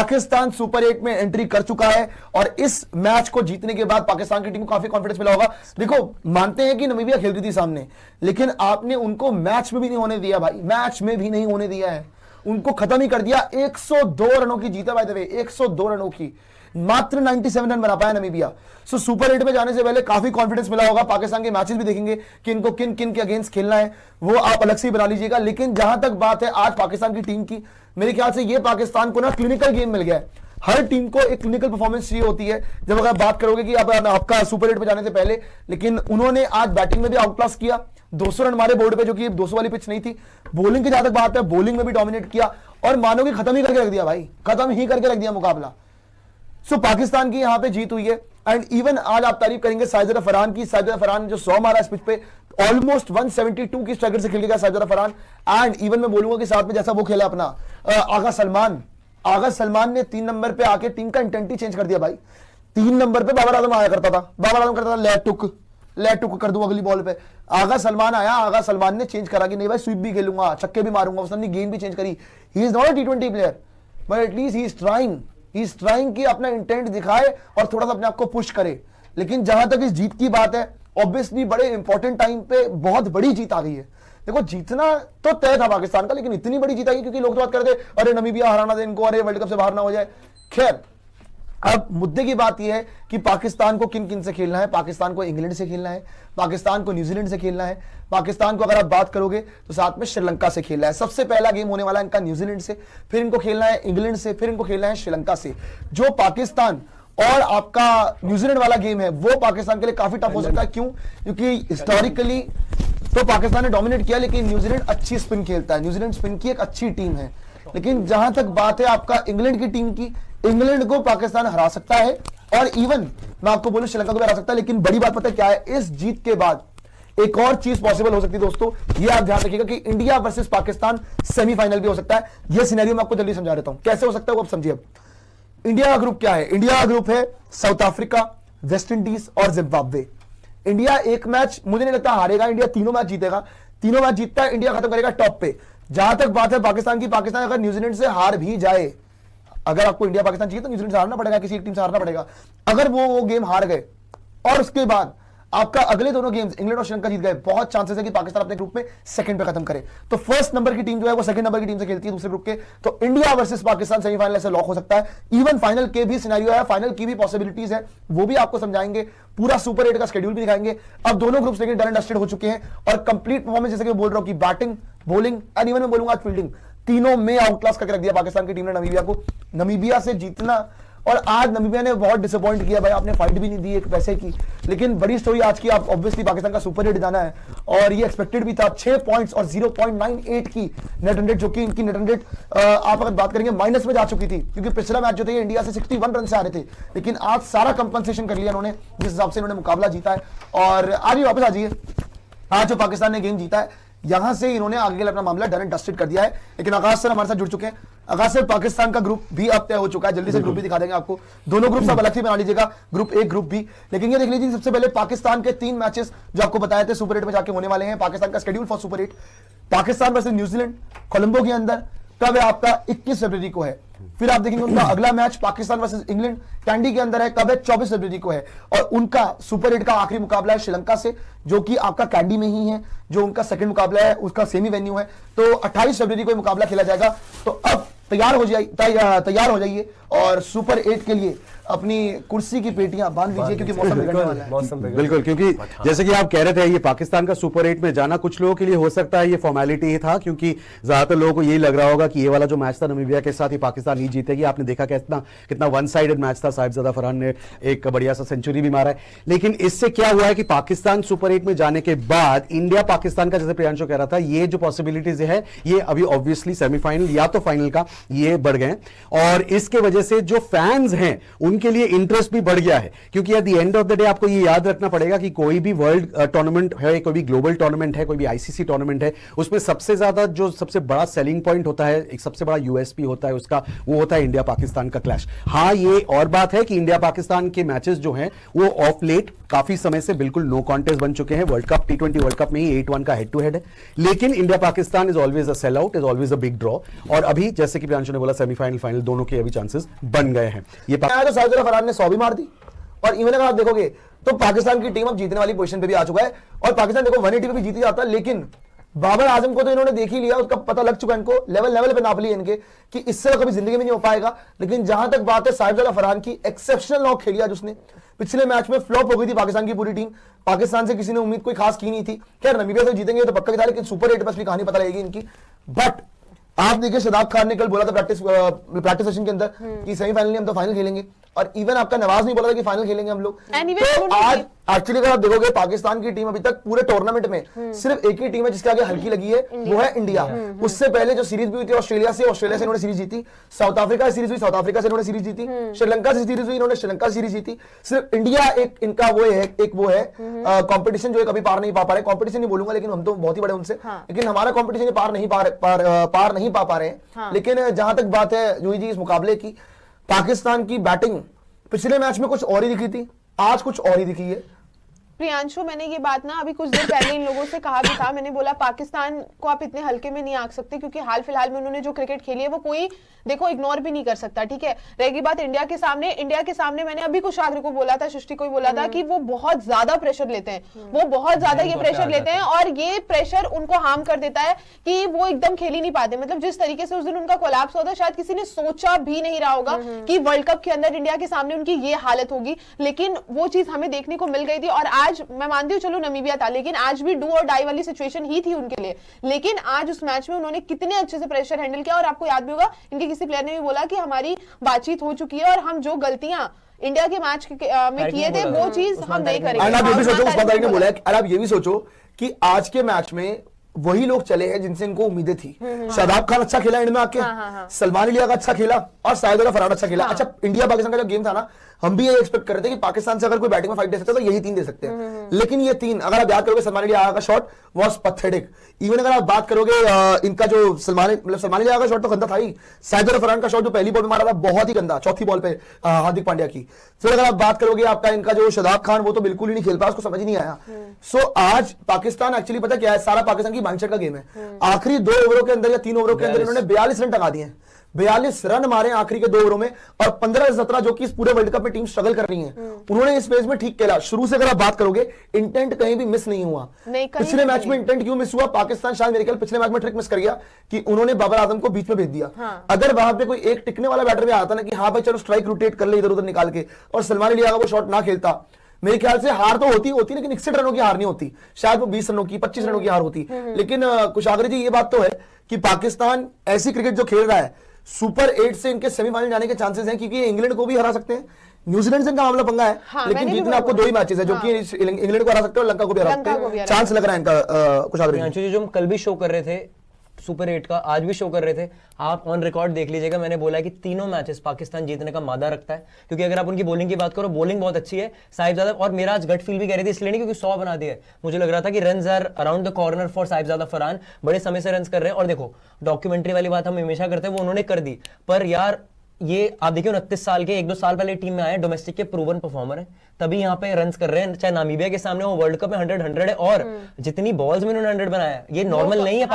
Pakistan super 8 में entry कर चुका है और इस मैच को जीतने के बाद पाकिस्तान की टीम को काफी कॉन्फिडेंस मिला होगा। देखो, मानते हैं कि नमीबिया खेल रही थी सामने, लेकिन आपने उनको मैच में भी नहीं होने दिया भाई, मैच में भी नहीं होने दिया है, उनको खत्म ही कर दिया। 102 रनों की जीता भाई दवे, 102 रनों की, मात्र 97 रन बना पाया नमीबिया। सो सुपर 8 में जाने से पहले काफी कॉन्फिडेंस मिला होगा। पाकिस्तान के मैचेस भी देखेंगे कि इनको किन किन के अगेंस्ट खेलना है, वो आप अलग से ही बना लीजिएगा। लेकिन जहां तक बात है आज पाकिस्तान की टीम की, मेरे ख्याल से ये पाकिस्तान को ना क्लिनिकल गेम मिल गया है। हर टीम को एक क्लिनिकल परफॉर्मेंस चाहिए होती है जब अगर बात करोगे कि अब आपका सुपर 8 में जाने से पहले। लेकिन उन्होंने आज बैटिंग में भी आउट क्लास किया, 200 रन मारे बोर्ड पे, जो कि 200 वाली पिच नहीं थी। बॉलिंग की जहां तक बात है, बॉलिंग में भी डोमिनेट किया और मानो कि खत्म ही करके रख दिया भाई, खत्म ही करके रख दिया मुकाबला। सो पाकिस्तान की यहां पे जीत हुई है। एंड इवन आज आप तारीफ करेंगे साजिद फरहान की। साजिद फरहान जो 100 मारा इस पिच पे, ऑलमोस्ट 172 की स्ट्राइकर से खेल गया साजिद फरहान। एंड इवन मैं बोलूंगा कि साथ में जैसा वो खेला अपना आगा सलमान ने 3 नंबर पे आके टीम का इंटेंट ही चेंज कर दिया भाई। 3 नंबर पे बाबर आजम आया करता था, बाबर आजम करता था ले टुक कर दूं अगली बॉल पे। आगा सलमान आया, आगा सलमान ने चेंज करा कि नहीं भाई स्वीप भी खेलूंगा, छक्के भी मारूंगा। उसने गेम भी चेंज करी। He is not a T20 player, but at least he is trying कि अपना इंटेंट दिखाए और थोड़ा सा अपने आप को पुश करे। लेकिन जहां तक इस जीत की बात है, ऑब्वियसली बड़े इंपॉर्टेंट टाइम पे बहुत बड़ी जीत आ गई है। देखो, जीतना तो तय था पाकिस्तान का, लेकिन इतनी बड़ी जीत आ गई क्योंकि लोग तो बात करते अरे नमीबिया हराना दे इनको, अरे वर्ल्ड कप से बाहर ना हो जाए। खैर, अब मुद्दे की बात यह है कि पाकिस्तान को किन किन से खेलना है। पाकिस्तान को इंग्लैंड से खेलना है, पाकिस्तान को न्यूजीलैंड से खेलना है, पाकिस्तान को अगर आप बात करोगे तो साथ में श्रीलंका से खेलना है। सबसे पहला गेम होने वाला है इनका न्यूजीलैंड से, फिर इनको खेलना है इंग्लैंड से, फिर इनको खेलना है श्रीलंका से। जो पाकिस्तान और आपका न्यूजीलैंड वाला गेम है वो पाकिस्तान के लिए काफी टफ हो सकता है। क्यों? क्योंकि हिस्टोरिकली तो पाकिस्तान ने डोमिनेट किया, लेकिन न्यूजीलैंड अच्छी स्पिन खेलता है, न्यूजीलैंड स्पिन की एक अच्छी टीम है। लेकिन जहां तक बात है आपका इंग्लैंड की टीम की, इंग्लैंड को पाकिस्तान हरा सकता है और इवन मैं आपको बोलूं श्रीलंका को भी हरा सकता है। लेकिन बड़ी बात पता है क्या है, इस जीत के बाद एक और चीज पॉसिबल हो सकती है दोस्तों, ये आप ध्यान रखिएगा कि इंडिया वर्सेस पाकिस्तान सेमीफाइनल भी हो सकता है। यह सिनेरियो मैं आपको जल्दी समझा देता हूं कैसे हो सकता है, वो आप समझिए। अब इंडिया का ग्रुप क्या है? इंडिया का ग्रुप है साउथ अफ्रीका, वेस्ट इंडीज और जिम्बाब्वे। इंडिया एक मैच मुझे नहीं लगता हारेगा, इंडिया तीनों मैच जीतेगा। तीनों मैच जीतता है, इंडिया खत्म करेगा टॉप पे। जहां तक बात है पाकिस्तान की, पाकिस्तान अगर न्यूजीलैंड से हार भी जाए, अगर आपको इंडिया पाकिस्तान चाहिए तो न्यूजीलैंड से हारना पड़ेगा, किसी एक टीम से हारना पड़ेगा। अगर वो गेम हार गए और उसके बाद आपका अगले दोनों गेम्स इंग्लैंड और श्रीलंका जीत गए, बहुत चांसेस है कि पाकिस्तान अपने ग्रुप में सेकंड पे खत्म करे। तो फर्स्ट नंबर की टीम जो है वो सेकंड नंबर की टीम से खेलती है दूसरे ग्रुप के। तो इंडिया वर्सेस पाकिस्तान सेमीफाइनल ऐसे लॉक हो सकता है। इवन फाइनल के भी सिनेरियो है, फाइनल की भी पॉसिबिलिटीज है, वो भी आपको समझाएंगे। पूरा सुपर 8 का शेड्यूल भी दिखाएंगे। अब दोनों ग्रुप्स लेकिन डन एंड डस्टेड हो चुके हैं और कंप्लीट परफॉर्मेंस, जैसे कि मैं बोल रहा हूं कि बैटिंग, बॉलिंग एंड इवन मैं बोलूंगा फील्डिंग, तीनों में आउट क्लास करके रख दिया पाकिस्तान की टीम ने नमीबिया को। नमीबिया से जीतना, और आज नमीबिया ने बहुत डिसअपॉइंट किया भाई, आपने फाइट भी नहीं दी एक पैसे की। लेकिन बड़ी स्टोरी आज की, आप ऑब्वियसली पाकिस्तान का सुपर 8 जाना है और ये एक्सपेक्टेड भी था। 6 पॉइंट्स और 0.98 की नेट रन रेट, जो कि इनकी नेट रन रेट आप अगर बात करेंगे माइनस में जा चुकी थी, क्योंकि पिछला मैच जो थे इंडिया से 61 रन से आ रहे थे। लेकिन आज सारा कंपनसेशन कर लिया इन्होंने, जिस हिसाब से इन्होंने मुकाबला जीता है। और आज भी वापस आ जाइए, आज जो पाकिस्तान ने गेम जीता है यहां से इन्होंने आगे के लिए अपना मामला डन एंड डस्टेड कर दिया है। लेकिन आकाश सर हमारे साथ जुड़ चुके हैं। आकाश सर, पाकिस्तान का ग्रुप भी अब तय हो चुका है, जल्दी से ग्रुप भी दिखा देंगे आपको। दोनों ग्रुप सब अलग से बना लीजिएगा, ग्रुप ए ग्रुप बी। लेकिन ये देख लीजिए सबसे पहले पाकिस्तान के 3 मैचेस जो आपको बताए थे सुपर 8 में जाके होने वाले हैं। पाकिस्तान का schedule for super 8, Pakistan versus New Zealand Colombo के अंदर कब है आपका 21 फरवरी को है। फिर आप देखेंगे उनका अगला match Pakistan versus England candy के अंदर है, कब है 24 फरवरी को है। और उनका सुपर 8 का आखिरी मुकाबला है श्रीलंका से, जो कि आपका कैंडी में ही है। जो उनका सेकंड मुकाबला है उसका सेमी वेन्यू है। तो 28 फरवरी को मुकाबला खेला जाएगा। तो अब तैयार हो जाइए और सुपर 8 के लिए अपनी कुर्सी की पेटियां बांध लीजिए, क्योंकि मौसम बिगड़ने वाला है। बिल्कुल, क्योंकि जैसे कि आप कह रहे थे ये पाकिस्तान का सुपर 8 में जाना कुछ लोगों के लिए हो सकता है ये फॉर्मेलिटी ही था, क्योंकि ज्यादातर लोगों को यही लग रहा होगा कि ये वाला जो मैच था नमीबिया के साथ, ये पाकिस्तान ही जीतेगी। आपने देखा कितना वन साइडेड मैच था। साहिबजादा फरहान ने एक बढ़िया सा सेंचुरी भी मारा है। लेकिन इससे क्या हुआ है कि पाकिस्तान सुपर 8 में जाने के बाद इंडिया पाकिस्तान का, जैसे प्रियांशु कह रहा था, ये जो पॉसिबिलिटीज है ये अभी ऑब्वियसली सेमीफाइनल या तो फाइनल का ये बढ़ गए। और इसके वजह से जो फैंस हैं उनके लिए इंटरेस्ट भी बढ़ गया है, क्योंकि at the end of the day आपको ये याद रखना पड़ेगा कि कोई भी वर्ल्ड टूर्नामेंट है, कोई भी ग्लोबल टूर्नामेंट है, कोई भी आईसीसी टूर्नामेंट है, उसमें सबसे ज्यादा जो सबसे बड़ा सेलिंग पॉइंट होता है, एक सबसे बड़ा यूएसपी होता है उसका, वो होता है इंडिया पाकिस्तान का क्लैश। हाँ, ये और बात है कि इंडिया पाकिस्तान के मैचेस जो हैं वो ऑफ लेट काफी समय से बिल्कुल नो कॉन्टेस्ट बन चुके हैं। World cup T20 world cup में ही 8-1 का हेड टू हेड है, लेकिन India Pakistan is always a sell out, is always a big draw. और अभी जैसे कि प्रियांशु ने बोला, सेमीफाइनल फाइनल दोनों के अभी चांसेस बन गए हैं। ये तो साजिद फरहान ने 100 भी मार दी, और इवन अगर आप देखोगे तो पाकिस्तान की टीम अब जीतने वाली पोजीशन पे भी आ चुका है, और पाकिस्तान देखो 180 पे भी जीती जाता है, लेकिन बाबर आजम को तो इन्होंने देख ही लिया, उसका पता लग चुका है इनको, लेवल पे नाप लिया इनके कि इससे कभी जिंदगी में नहीं हो पाएगा। लेकिन जहां तक बात है साजिद फरहान की, एक्सेप्शनल नॉक खेली आज उसने। पिछले मैच में फ्लॉप हो गई थी पाकिस्तान की पूरी टीम, पाकिस्तान से किसी ने उम्मीद कोई खास की नहीं थी। खैर नमीबिया से जीतेंगे तो पक्का था, लेकिन सुपर 8 बस भी कहानी पता लगेगी इनकी। बट आप देखिए, शादाब खान ने कल बोला था प्रैक्टिस सेशन के अंदर कि सेमीफाइनल नहीं हम तो फाइनल खेलेंगे, और इवन आपका नवाज नहीं बोला था कि फाइनल खेलेंगे हम लोग। तो आज एक्चुअली अगर आप देखोगे पाकिस्तान की टीम अभी तक पूरे टूर्नामेंट में सिर्फ एक ही टीम है जिसके आगे हल्की लगी है, वो है इंडिया। उससे पहले जो सीरीज भी हुई थी ऑस्ट्रेलिया से इन्होंने सीरीज जीती, साउथ अफ्रीका सीरीज हुई, साउथ अफ्रीका से इन्होंने सीरीज जीती, श्रीलंका से सीरीज हुई, इन्होंने श्रीलंका सीरीज जीती। सिर्फ इंडिया एक इनका वो है कॉम्पिटिशन जो कभी पार नहीं पा रहे, कॉम्पिटिशन नहीं बोलूंगा लेकिन हम तो बहुत ही बड़े उनसे, लेकिन हमारा कॉम्पिटिशन पार नहीं पा रहे हैं। लेकिन जहां तक बात है जूही जी इस मुकाबले की, पाकिस्तान की बैटिंग पिछले मैच में कुछ और ही दिखी थी, आज कुछ और ही दिखी है। प्रियांशु, मैंने ये बात ना अभी कुछ देर पहले इन लोगों से कहा भी था, मैंने बोला पाकिस्तान को आप इतने हल्के में नहीं आंक सकते, क्योंकि हाल फिलहाल में उन्होंने जो क्रिकेट खेली है वो कोई देखो इग्नोर भी नहीं कर सकता। ठीक है, रहेगी बात इंडिया के सामने मैंने अभी कुशाग्र को बोला था, सृष्टि को ही बोला था कि वो बहुत ज्यादा प्रेशर लेते हैं, वो बहुत ज्यादा ये प्रेशर लेते हैं, और ये प्रेशर उनको हार्म कर देता है कि वो एकदम खेल ही नहीं पाते। मतलब जिस तरीके से उस दिन उनका कोलैप्स होता, शायद किसी ने सोचा भी नहीं रहा होगा कि वर्ल्ड कप के अंदर इंडिया के सामने उनकी ये हालत होगी, लेकिन वो चीज हमें देखने को मिल गई थी। और आज मैं मानती हूँ चलो नमीबिया था, लेकिन आज भी डू और डाई वाली सिचुएशन ही थी उनके लिए, लेकिन आज उस मैच में उन्होंने कितने अच्छे से प्रेशर हैंडल किया। और आपको याद भी होगा इनके किसी प्लेयर ने भी बोला कि हमारी बातचीत हो चुकी है और हम जो गलतियां इंडिया के मैच में किए थे वो चीज हम नहीं करेंगे। आप ये भी सोचो कि आज के मैच में वही लोग चले हैं जिनसे इनको उम्मीदें थी। शादाब खान अच्छा खेला एंड में आके, सलमान अली आगा अच्छा खेला, और साजिद फरहान अच्छा खेला। अच्छा, इंडिया पाकिस्तान का जो गेम था ना, हम भी ये एक्सपेक्ट कर रहे थे कि पाकिस्तान से अगर कोई बैटिंग में फाइट दे सकता है तो यही 3 दे सकते हैं, लेकिन ये 3 अगर आप याद करोगे, सलमान अली आगा का शॉट वाज पैथेटिक। इवन अगर आप बात करोगे इनका जो सलमान अली आगा का शॉट तो गंदा था ही, साजिद फरहान का शॉट जो पहली बॉल में मारा था बहुत ही गंदा, चौथी बॉल पे हार्दिक पांड्या की। फिर अगर आप बात करोगे आपका इनका जो शादाब खान, वो तो बिल्कुल ही नहीं खेल पाया, उसको समझ ही नहीं आया। सो आज पाकिस्तान एक्चुअली पता क्या है, सारा पाकिस्तान की माइंडसेट का गेम है। आखिरी 2 ओवरों के अंदर या 3 ओवरों के अंदर इन्होंने 42 रन टंगा दिए, 42 रन मारे आखिरी के 2 ओवरों में, और 15-17 जो कि इस पूरे वर्ल्ड कप में टीम स्ट्रगल कर रही है, उन्होंने इस फेज में ठीक खेला। शुरू से अगर आप बात करोगे, इंटेंट कहीं भी मिस नहीं हुआ। पिछले मैच में इंटेंट क्यों मिस हुआ? पाकिस्तान शायद मेरे ख्याल पिछले मैच में ट्रिक मिस कर गया कि उन्होंने बाबर आजम को बीच में भेज दिया। अगर वहां पे कोई एक टिकने वाला बैटर भी आता ना कि हाँ भाई चलो स्ट्राइक रोटेट कर ले इधर उधर निकाल के, और सलमान अली आगा वो शॉट ना खेलता, मेरे ख्याल से हार तो होती लेकिन 61 रनों की हार नहीं होती, शायद वो 20 रनों की 25 रनों की हार होती। लेकिन कुशाग्र जी ये बात तो है कि पाकिस्तान ऐसी क्रिकेट जो खेल रहा है, सुपर 8 से इनके सेमीफाइनल जाने के चांसेस हैं, क्योंकि इंग्लैंड को भी हरा सकते हैं। न्यूजीलैंड से इनका मामला पंगा है, लेकिन जीतना आपको 2 ही मैचेस है जो कि इंग्लैंड को हरा सकते हैं और लंका को भी हरा सकते हैं। चांस लग रहा है इनका। कुशाग्र जी जो हम कल भी शो कर रहे थे सुपर 8 का, आज भी शो कर रहे थे, आप ऑन रिकॉर्ड देख लीजिएगा, मैंने बोला कि तीनों मैचेस पाकिस्तान जीतने का मादा रखता है। क्योंकि अगर आप उनकी बॉलिंग की बात करो, बॉलिंग बहुत अच्छी है साहिबजादा, और मेरा आज गट फील भी कह रही थी इसलिए नहीं क्योंकि 100 बना दिया है, मुझे लग रहा था कि runs are around the corner for Sahibzada Farhan, बड़े समय से रन्स कर रहे हैं। और देखो डॉक्यूमेंट्री वाली बात हम हमेशा करते हैं, वो उन्होंने कर दी, पर यार ये आप देखिए 29 साल के 1-2 साल पहले टीम में आए, डोमेस्टिक के प्रूवन परफॉर्मर है, तभी यहाँ पे रन्स कर रहे हैं। चाहे नामीबिया के सामने वो वर्ल्ड कप में 100 है, और जितनी बॉल्स में उन्होंने 100 बनाया, ये नॉर्मल नहीं है।